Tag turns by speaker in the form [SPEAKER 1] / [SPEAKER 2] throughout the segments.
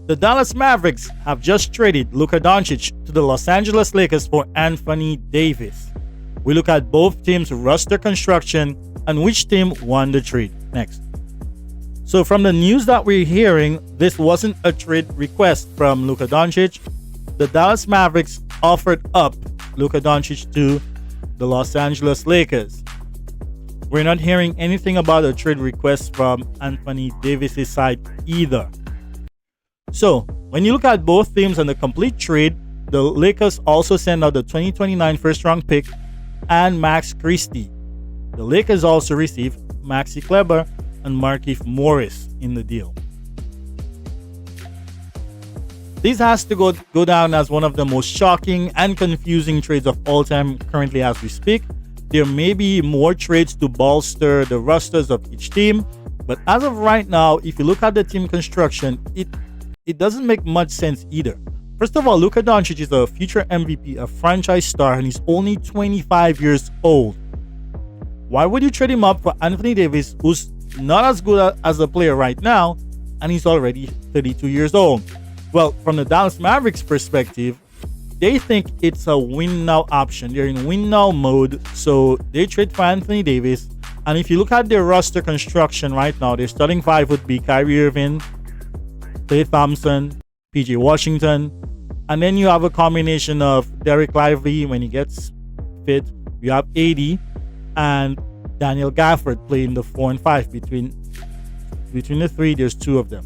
[SPEAKER 1] The Dallas Mavericks have just traded Luka Doncic to the Los Angeles Lakers for Anthony Davis. We look at both teams' roster construction and which team won the trade next. So from the news that we're hearing, this wasn't a trade request from Luka Doncic. The Dallas Mavericks offered up Luka Doncic to the Los Angeles Lakers. We're not hearing anything about a trade request from Anthony Davis' side either. So when you look at both teams and the complete trade, the Lakers also send out the 2029 first-round pick and Max Christie. The Lakers also receive Maxi Kleber and Markieff Morris in the deal. This has to go down as one of the most shocking and confusing trades of all time currently as we speak. There may be more trades to bolster the rosters of each team, but as of right now, if you look at the team construction, it doesn't make much sense either. First of all, Luka Doncic is a future MVP, a franchise star, and he's only 25 years old. Why would you trade him up for Anthony Davis, who's not as good as a player right now, and he's already 32 years old? Well, from the Dallas Mavericks perspective, they think it's a win-now option. They're in win-now mode, so they trade for Anthony Davis. And if you look at their roster construction right now, their starting five would be Kyrie Irving, Klay Thompson, PJ Washington, and then you have a combination of Derek Lively when he gets fit. You have AD and Daniel Gafford playing the 4 and 5. Between the three, there's two of them.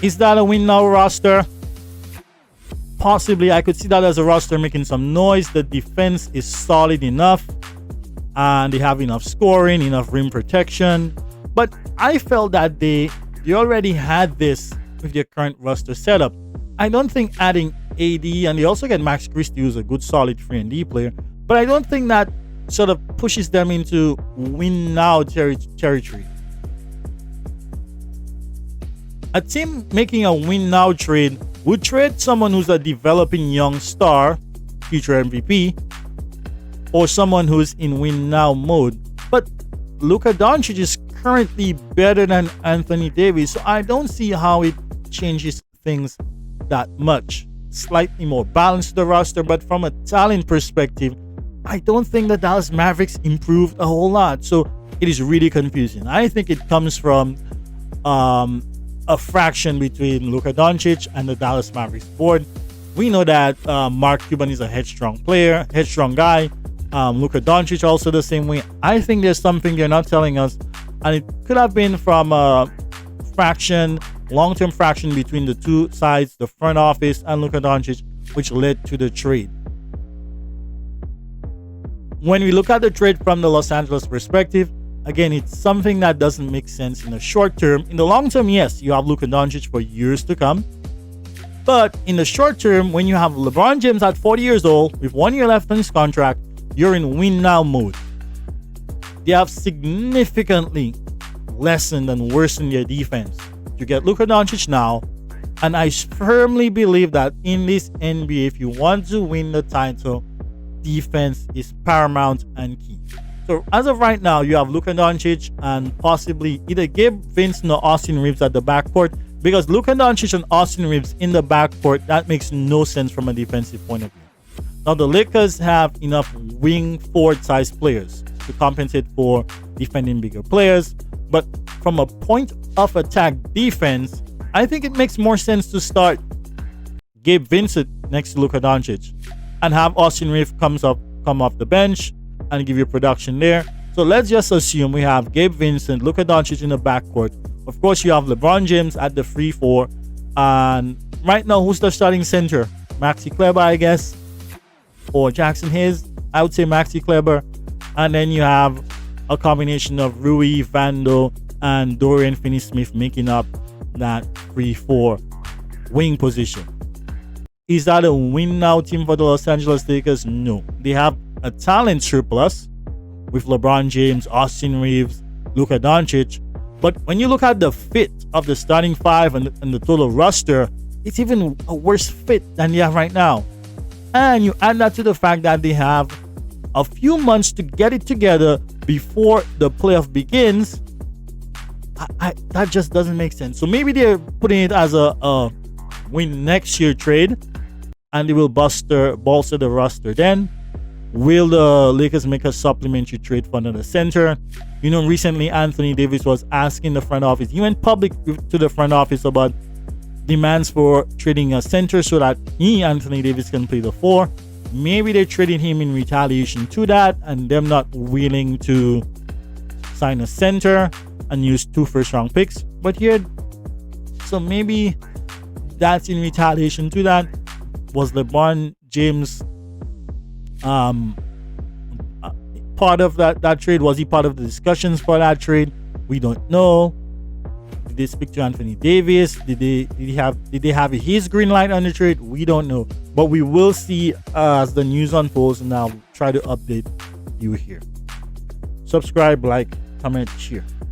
[SPEAKER 1] Is that a win-now roster? Possibly. I could see that as a roster making some noise. The defense is solid enough, and they have enough scoring, enough rim protection. But I felt that they already had this with their current roster setup. I don't think adding AD, and they also get Max Christie, who's a good solid 3-and-D player, but I don't think that sort of pushes them into win-now territory. A team making a win-now trade would trade someone who's a developing young star, future MVP, or someone who's in win-now mode. But Luka Doncic is currently better than Anthony Davis, so I don't see how it changes things that much. Slightly more balanced the roster, but from a talent perspective, I don't think the Dallas Mavericks improved a whole lot. So it is really confusing. I think it comes from a fraction between Luka Doncic and the Dallas Mavericks board. We know that Mark Cuban is a headstrong player, headstrong guy. Luka Doncic also the same way. I think there's something they're not telling us, and it could have been from a fraction, long-term fraction between the two sides, the front office and Luka Doncic, which led to the trade. When we look at the trade from the Los Angeles perspective, again, it's something that doesn't make sense in the short term. In the long term, yes, you have Luka Doncic for years to come. But in the short term, when you have LeBron James at 40 years old with 1 year left on his contract, you're in win-now mode. They have significantly lessened and worsened their defense. You get Luka Doncic now, and I firmly believe that in this NBA, if you want to win the title, defense is paramount and key. So as of right now, you have Luka Doncic and possibly either Gabe Vincent or Austin Reeves at the backcourt, because Luka Doncic and Austin Reeves in the backcourt, that makes no sense from a defensive point of view. Now the Lakers have enough wing forward size players to compensate for defending bigger players, but from a point of attack defense, I think it makes more sense to start Gabe Vincent next to Luka Doncic and have Austin Reeves come off the bench and give you production there. So let's just assume we have Gabe Vincent, Luka Doncic in the backcourt. Of course, you have LeBron James at the 3-4. And right now, who's the starting center? Maxi Kleber, I guess, or Jackson Hayes. I would say Maxi Kleber. And then you have a combination of Rui, Vando, and Dorian Finney-Smith making up that 3-4 wing position. Is that a win-now team for the Los Angeles Lakers? No. They have a talent surplus with LeBron James, Austin Reeves, Luka Doncic. But when you look at the fit of the starting five and the total roster, it's even a worse fit than they have right now. And you add that to the fact that they have a few months to get it together before the playoff begins. that just doesn't make sense. So maybe they're putting it as a win next year trade, and they will bolster the roster then. Will the Lakers make a supplementary trade for another center? You know, recently Anthony Davis was asking the front office. He went public to the front office about demands for trading a center so that Anthony Davis, can play the 4. Maybe they're trading him in retaliation to that, and them not willing to sign a center and use 2 first-round picks. But here, so maybe that's in retaliation to that. Was LeBron James part of that trade? Was he part of the discussions for that trade? We don't know. Did they speak to Anthony Davis? Did they have his green light on the trade? We don't know. But we will see as the news unfolds, and I'll try to update you here. Subscribe, like, comment, share.